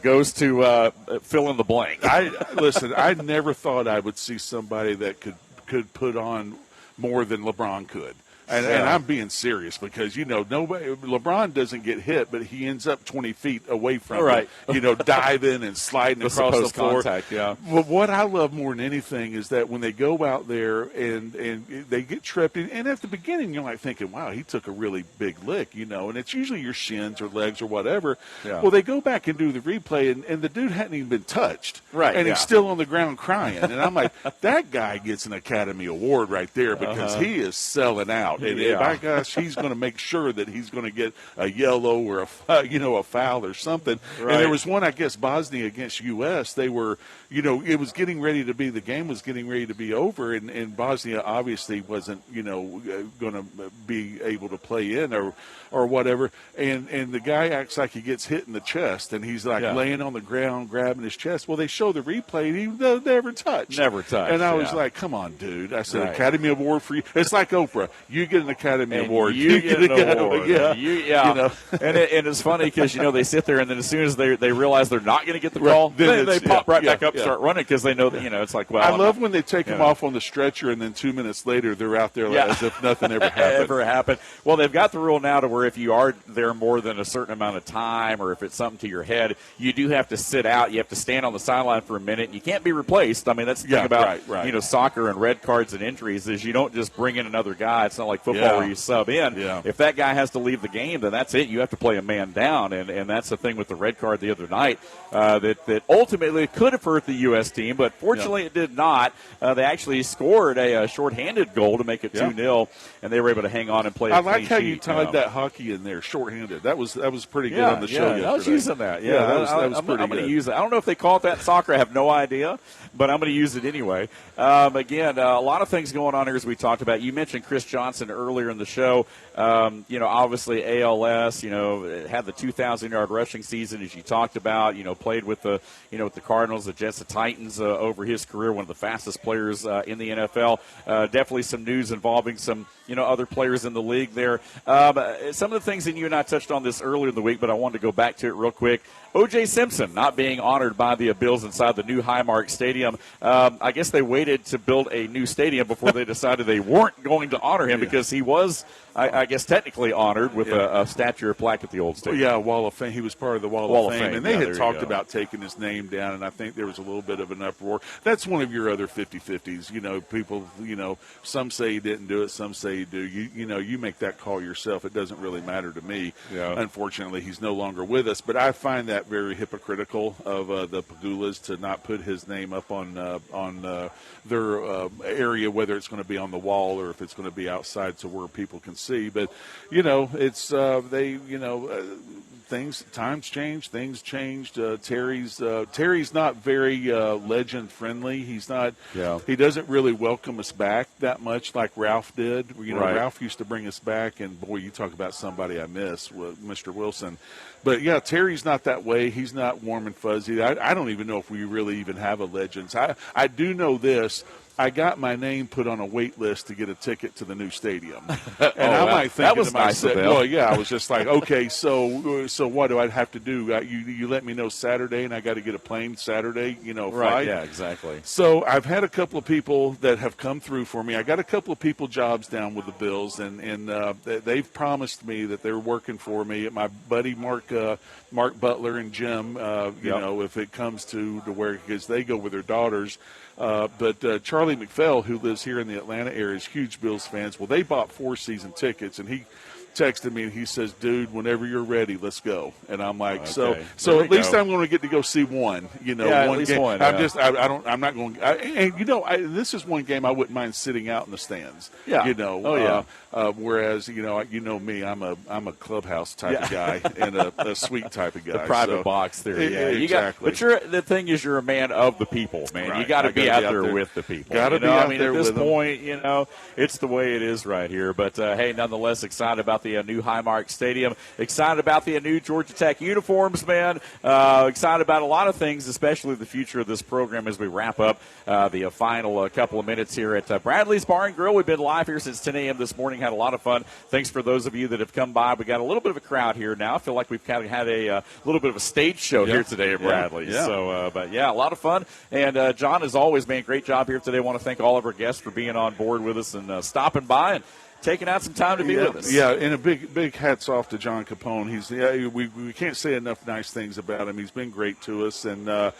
goes to fill in the blank. I never thought I would see somebody that could put on more than LeBron could. And I'm being serious because, LeBron doesn't get hit, but he ends up 20 feet away from it, diving and sliding across the floor. Contact, yeah. Well, what I love more than anything is that when they go out there and they get tripped, and at the beginning you're like thinking, wow, he took a really big lick, and it's usually your shins or legs or whatever. Yeah. Well, they go back and do the replay, and the dude hadn't even been touched. Right. And he's still on the ground crying. And I'm like, that guy gets an Academy Award right there because he is selling out. And my gosh, he's going to make sure that he's going to get a yellow or a foul or something. Right. And there was one, I guess, Bosnia against U.S. They were, it was getting ready to be, the game was getting ready to be over, and Bosnia obviously wasn't, going to be able to play in or whatever. And the guy acts like he gets hit in the chest, and he's like laying on the ground grabbing his chest. Well, they show the replay, and he never touched. Never touched. And I was like, come on, dude. I said, Academy Award for you. It's like Oprah. You get an Academy Award. You get an award. Yeah. And it's funny because, they sit there, and then as soon as they realize they're not going to get the call, then they pop back up and start running because they know that, it's like, well. I love when they take them off on the stretcher, and then 2 minutes later they're out there as if nothing ever happened. Well, they've got the rule now to where if you are there more than a certain amount of time or if it's something to your head, you do have to sit out. You have to stand on the sideline for a minute, and you can't be replaced. I mean, that's the thing about soccer and red cards and injuries is you don't just bring in another guy. It's not like football where you sub in. Yeah. If that guy has to leave the game, then that's it. You have to play a man down, and that's the thing with the red card the other night that ultimately could have hurt the U.S. team, but fortunately it did not. They actually scored a shorthanded goal to make it 2-0, and they were able to hang on and play. I like how you tied that hockey in there, shorthanded. That was pretty good on the show yesterday. I was using that. That was pretty good. I'm going to use it. I don't know if they call it that in soccer. I have no idea, but I'm going to use it anyway. Again, a lot of things going on here as we talked about. You mentioned Chris Johnson earlier in the show. Obviously ALS, had the 2,000-yard rushing season as you talked about, played with the Cardinals, the Jets, the Titans over his career, one of the fastest players in the NFL. Definitely some news involving some, other players in the league there. Some of the things that you and I touched on this earlier in the week, but I wanted to go back to it real quick. O.J. Simpson not being honored by the Bills inside the new Highmark Stadium. I guess they waited to build a new stadium before they decided they weren't going to honor him because he was, I guess, technically honored with a statue or plaque at the old stadium. Yeah, Wall of Fame. He was part of the Wall of Fame. And they had talked about taking his name down, and I think there was a little bit of an uproar. That's one of your other 50-50s. You know, people, you know, some say he didn't do it, some say he do. You know, you make that call yourself. It doesn't really matter to me. Yeah. Unfortunately, he's no longer with us. But I find that very hypocritical of the Pegulas to not put his name up on their area, whether it's going to be on the wall or if it's going to be outside so where people can see. But, you know, it's times change, things changed. Terry's not very legend friendly. He's not. Yeah. He doesn't really welcome us back that much like Ralph did. You know, Ralph used to bring us back, and boy, you talk about somebody I miss, with Mr. Wilson. But yeah, Terry's not that way. He's not warm and fuzzy. I don't even know if we really even have a Legends. I do know this. I got my name put on a wait list to get a ticket to the new stadium. And I might think to myself, well, yeah, I was just like, okay, so what do I have to do? You let me know Saturday, and I got to get a plane Saturday, you know, flight. Right, yeah, exactly. So I've had a couple of people that have come through for me. I got a couple of people jobs down with the Bills, and they've promised me that they're working for me. My buddy Mark Butler and Jim, you know, if it comes to where, because they go with their daughters. But Charlie McPhail, who lives here in the Atlanta area, is huge Bills fans. Well, they bought 4 season tickets, and he texted me and he says, "Dude, whenever you're ready, let's go." And I'm like, okay. so at least I'm going to get to go see one. You know, yeah, one at least game. One, I'm not going. And you know, this is one game I wouldn't mind sitting out in the stands. Yeah. You know. Whereas you know me, I'm a clubhouse type of guy and a suite type of guy. The private box theory. Yeah, exactly. The thing is, you're a man of the people, man. Right. You got to be out there with the people. Got to be out there at this with them. point, you know, it's the way it is right here. But hey, nonetheless, excited about the new Highmark Stadium. Excited about the new Georgia Tech uniforms, man. Excited about a lot of things, especially the future of this program as we wrap up the final couple of minutes here at Bradley's Bar and Grill. We've been live here since 10 a.m. this morning. Had a lot of fun. Thanks for those of you that have come by. We got a little bit of a crowd here now. I feel like we've kind of had a little bit of a stage show here today at Bradley's. Yeah. So, but yeah, a lot of fun. And John, as always, man, great job here today. I want to thank all of our guests for being on board with us and stopping by and taking out some time to be with us. Yeah, and a big hats off to John Capone. We can't say enough nice things about him. He's been great to us, and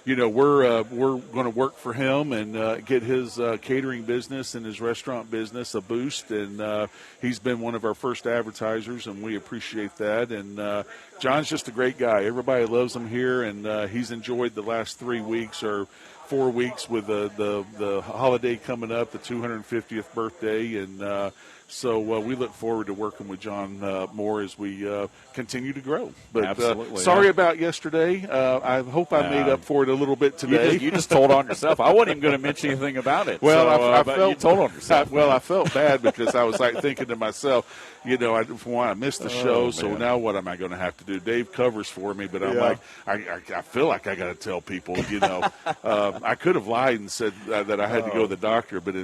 you know, we're going to work for him and get his catering business and his restaurant business a boost. And he's been one of our first advertisers, and we appreciate that. And John's just a great guy. Everybody loves him here, and he's enjoyed the last 3 weeks or 4 weeks with the holiday coming up, the 250th birthday, and so we look forward to working with John more as we continue to grow. But absolutely, sorry about yesterday. I hope I made up for it a little bit today. You just told on yourself. I wasn't even going to mention anything about it. Well, I but felt you told on yourself. I felt bad because I was like thinking to myself, you know, I missed the show, so now what am I going to have to do? Dave covers for me, but I'm like, I feel like I got to tell people, you know. I could have lied and said that I had to go to the doctor, but,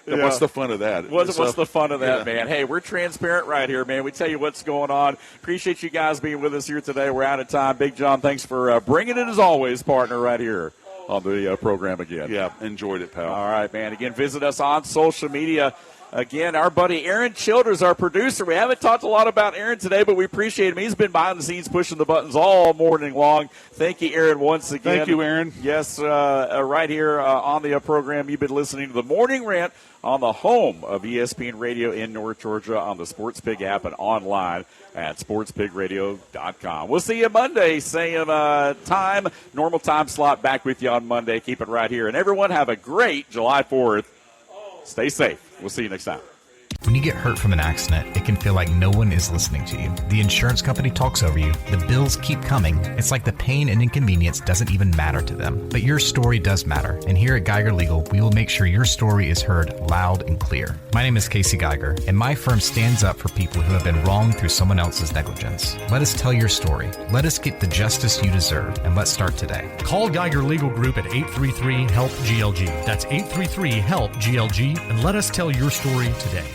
what's the fun of that? What's the fun of that, man? Hey, we're transparent right here, man. We tell you what's going on. Appreciate you guys being with us here today. We're out of time. Big John, thanks for bringing it as always, partner, right here on the program again. Yeah, enjoyed it, pal. All right, man. Again, visit us on social media. Again, our buddy Aaron Childers, our producer. We haven't talked a lot about Aaron today, but we appreciate him. He's been behind the scenes pushing the buttons all morning long. Thank you, Aaron, once again. Thank you, Aaron. Yes, right here on the program, you've been listening to the Morning Rant on the home of ESPN Radio in North Georgia on the Sports Pig app and online at sportspigradio.com. We'll see you Monday, same time, normal time slot, back with you on Monday. Keep it right here. And everyone have a great July 4th. Stay safe. We'll see you next time. When you get hurt from an accident, it can feel like no one is listening to you. The insurance company talks over you. The bills keep coming. It's like the pain and inconvenience doesn't even matter to them. But your story does matter. And here at Geiger Legal, we will make sure your story is heard loud and clear. My name is Casey Geiger, and my firm stands up for people who have been wronged through someone else's negligence. Let us tell your story. Let us get the justice you deserve, and let's start today. Call Geiger Legal Group at 833-HELP-GLG. That's 833-HELP-GLG, and let us tell your story today.